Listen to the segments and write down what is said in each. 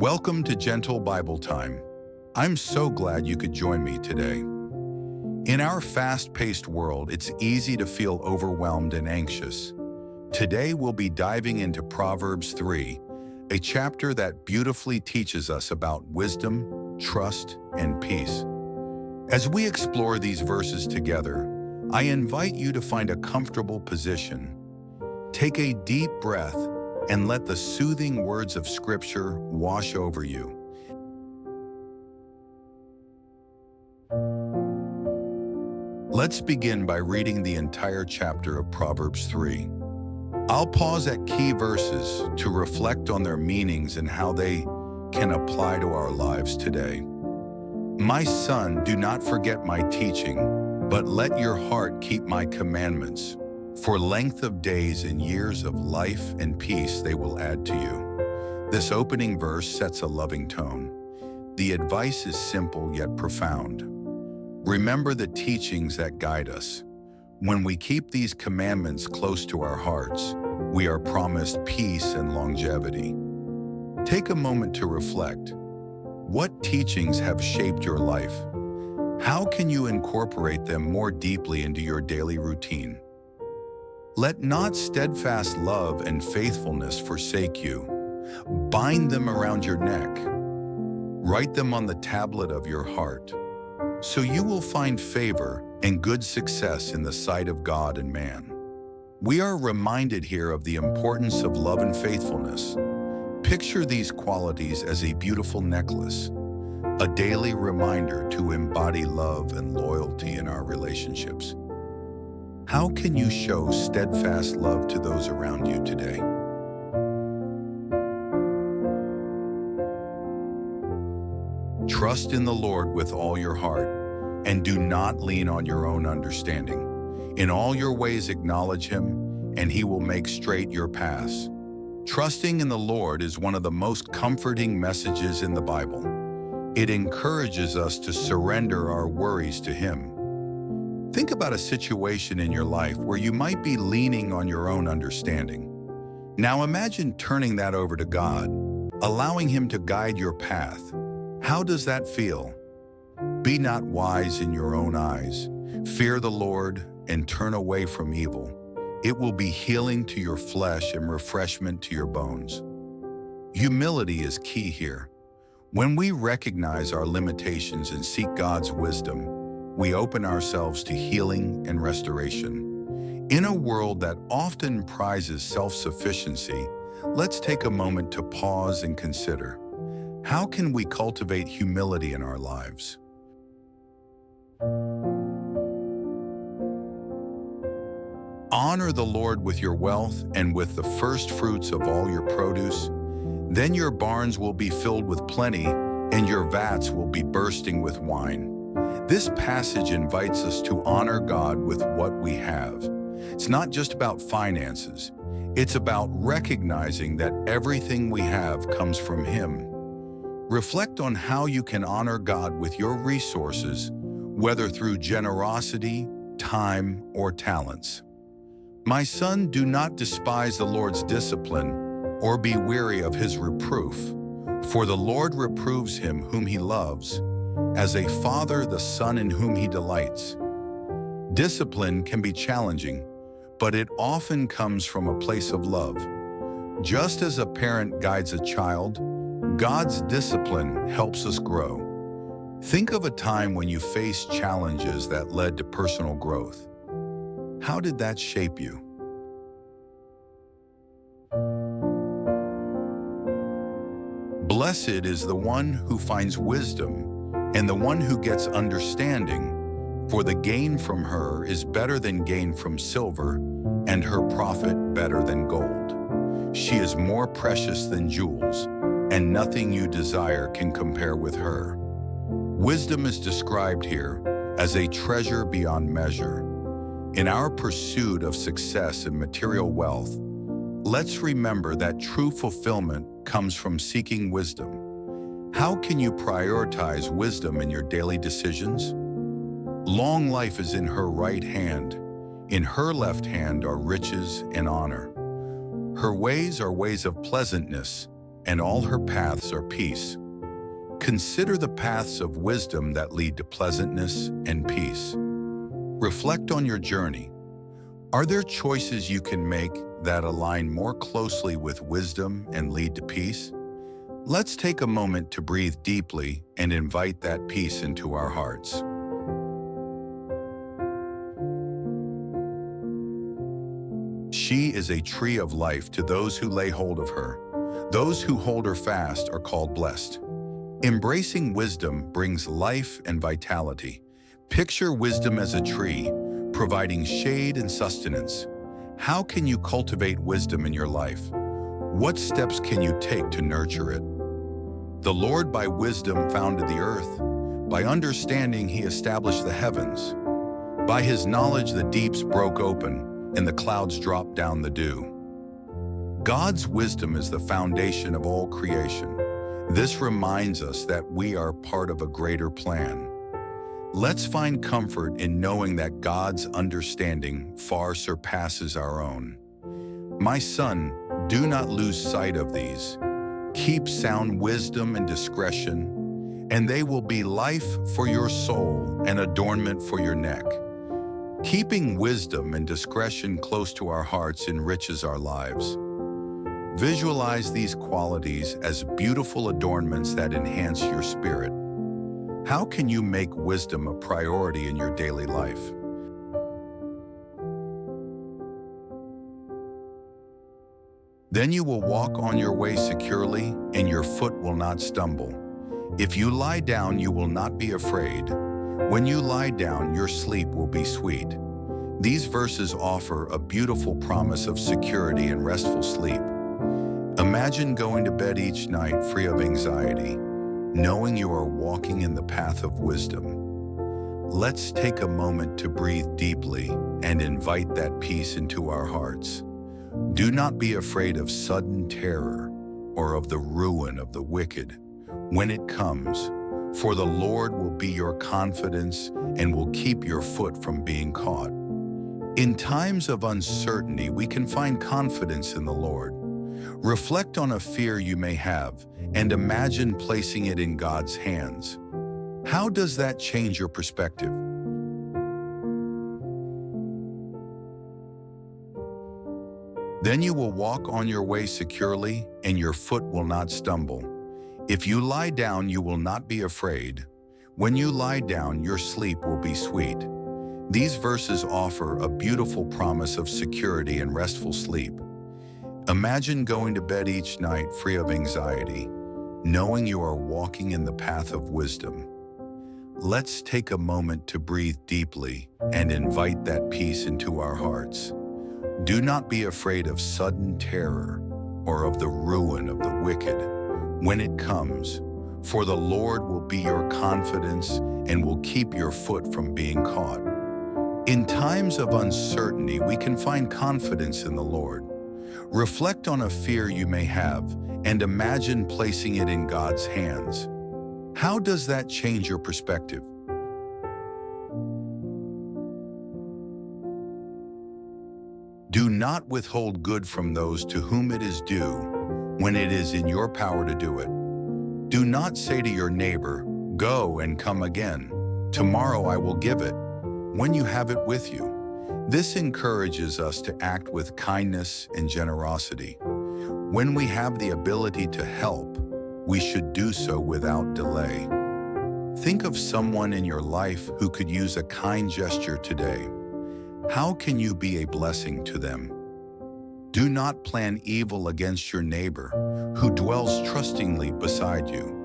Welcome to Gentle Bible Time. I'm so glad you could join me today. In our fast-paced world, it's easy to feel overwhelmed and anxious. Today we'll be diving into Proverbs 3, a chapter that beautifully teaches us about wisdom, trust, and peace. As we explore these verses together, I invite you to find a comfortable position. Take a deep breath and let the soothing words of Scripture wash over you. Let's begin by reading the entire chapter of Proverbs 3. I'll pause at key verses to reflect on their meanings and how they can apply to our lives today. My son, do not forget my teaching, but let your heart keep my commandments. For length of days and years of life and peace they will add to you. This opening verse sets a loving tone. The advice is simple yet profound. Remember the teachings that guide us. When we keep these commandments close to our hearts, we are promised peace and longevity. Take a moment to reflect. What teachings have shaped your life? How can you incorporate them more deeply into your daily routine? Let not steadfast love and faithfulness forsake you. Bind them around your neck. Write them on the tablet of your heart, so you will find favor and good success in the sight of God and man. We are reminded here of the importance of love and faithfulness. Picture these qualities as a beautiful necklace, a daily reminder to embody love and loyalty in our relationships. How can you show steadfast love to those around you today? Trust in the Lord with all your heart, and do not lean on your own understanding. In all your ways acknowledge Him, and He will make straight your paths. Trusting in the Lord is one of the most comforting messages in the Bible. It encourages us to surrender our worries to Him. Think about a situation in your life where you might be leaning on your own understanding. Now imagine turning that over to God, allowing Him to guide your path. How does that feel? Be not wise in your own eyes. Fear the Lord and turn away from evil. It will be healing to your flesh and refreshment to your bones. Humility is key here. When we recognize our limitations and seek God's wisdom, we open ourselves to healing and restoration. In a world that often prizes self-sufficiency, let's take a moment to pause and consider, how can we cultivate humility in our lives? Honor the Lord with your wealth and with the first fruits of all your produce. Then your barns will be filled with plenty, and your vats will be bursting with wine. This passage invites us to honor God with what we have. It's not just about finances. It's about recognizing that everything we have comes from Him. Reflect on how you can honor God with your resources, whether through generosity, time, or talents. My son, do not despise the Lord's discipline or be weary of His reproof, for the Lord reproves him whom He loves, as a father the son in whom He delights. Discipline can be challenging, but it often comes from a place of love. Just as a parent guides a child, God's discipline helps us grow. Think of a time when you faced challenges that led to personal growth. How did that shape you? Blessed is the one who finds wisdom and the one who gets understanding, for the gain from her is better than gain from silver, and her profit better than gold. She is more precious than jewels, and nothing you desire can compare with her. Wisdom is described here as a treasure beyond measure. In our pursuit of success and material wealth, let's remember that true fulfillment comes from seeking wisdom. How can you prioritize wisdom in your daily decisions? Long life is in her right hand. In her left hand are riches and honor. Her ways are ways of pleasantness, and all her paths are peace. Consider the paths of wisdom that lead to pleasantness and peace. Reflect on your journey. Are there choices you can make that align more closely with wisdom and lead to peace? Let's take a moment to breathe deeply and invite that peace into our hearts. She is a tree of life to those who lay hold of her. Those who hold her fast are called blessed. Embracing wisdom brings life and vitality. Picture wisdom as a tree, providing shade and sustenance. How can you cultivate wisdom in your life? What steps can you take to nurture it? The Lord by wisdom founded the earth. By understanding, he established the heavens. By his knowledge, the deeps broke open, and the clouds dropped down the dew. God's wisdom is the foundation of all creation. This reminds us that we are part of a greater plan. Let's find comfort in knowing that God's understanding far surpasses our own. My son, do not lose sight of these. Keep sound wisdom and discretion, and they will be life for your soul and adornment for your neck. Keeping wisdom and discretion close to our hearts enriches our lives. Visualize these qualities as beautiful adornments that enhance your spirit. How can you make wisdom a priority in your daily life? Then you will walk on your way securely, and your foot will not stumble. If you lie down, you will not be afraid. When you lie down, your sleep will be sweet. These verses offer a beautiful promise of security and restful sleep. Imagine going to bed each night free of anxiety, knowing you are walking in the path of wisdom. Let's take a moment to breathe deeply and invite that peace into our hearts. Do not be afraid of sudden terror or of the ruin of the wicked when it comes, for the Lord will be your confidence and will keep your foot from being caught. In times of uncertainty, we can find confidence in the Lord. Reflect on a fear you may have and imagine placing it in God's hands. How does that change your perspective? Then you will walk on your way securely, and your foot will not stumble. If you lie down, you will not be afraid. When you lie down, your sleep will be sweet. These verses offer a beautiful promise of security and restful sleep. Imagine going to bed each night free of anxiety, knowing you are walking in the path of wisdom. Let's take a moment to breathe deeply and invite that peace into our hearts. Do not be afraid of sudden terror or of the ruin of the wicked when it comes, for the Lord will be your confidence and will keep your foot from being caught. In times of uncertainty, we can find confidence in the Lord. Reflect on a fear you may have and imagine placing it in God's hands. How does that change your perspective? Do not withhold good from those to whom it is due when it is in your power to do it. Do not say to your neighbor, "Go and come again. Tomorrow I will give it," when you have it with you. This encourages us to act with kindness and generosity. When we have the ability to help, we should do so without delay. Think of someone in your life who could use a kind gesture today. How can you be a blessing to them? Do not plan evil against your neighbor who dwells trustingly beside you.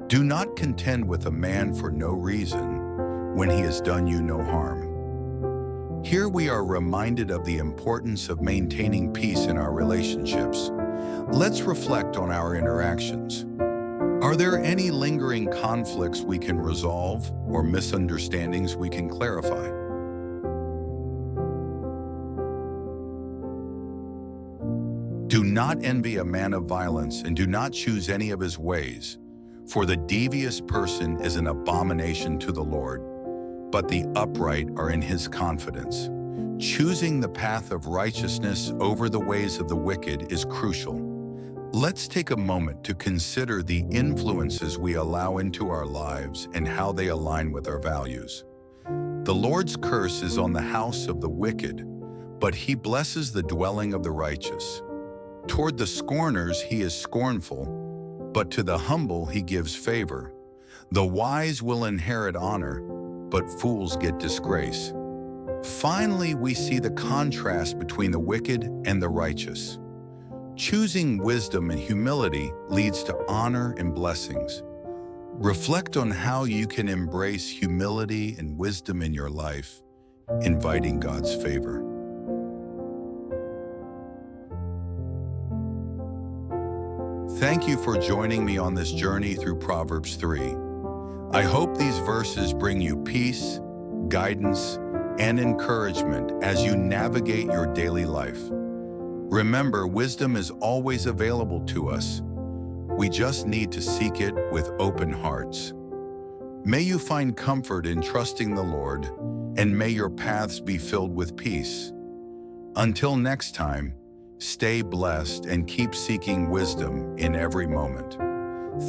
Do not contend with a man for no reason when he has done you no harm. Here we are reminded of the importance of maintaining peace in our relationships. Let's reflect on our interactions. Are there any lingering conflicts we can resolve or misunderstandings we can clarify? Do not envy a man of violence, and do not choose any of his ways, for the devious person is an abomination to the Lord, but the upright are in his confidence. Choosing the path of righteousness over the ways of the wicked is crucial. Let's take a moment to consider the influences we allow into our lives and how they align with our values. The Lord's curse is on the house of the wicked, but he blesses the dwelling of the righteous. Toward the scorners he is scornful, but to the humble he gives favor. The wise will inherit honor, but fools get disgrace. Finally, we see the contrast between the wicked and the righteous. Choosing wisdom and humility leads to honor and blessings. Reflect on how you can embrace humility and wisdom in your life, inviting God's favor. Thank you for joining me on this journey through Proverbs 3. I hope these verses bring you peace, guidance, and encouragement as you navigate your daily life. Remember, wisdom is always available to us. We just need to seek it with open hearts. May you find comfort in trusting the Lord, and may your paths be filled with peace. Until next time, stay blessed and keep seeking wisdom in every moment.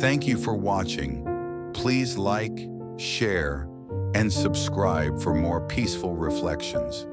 Thank you for watching. Please like, share, and subscribe for more peaceful reflections.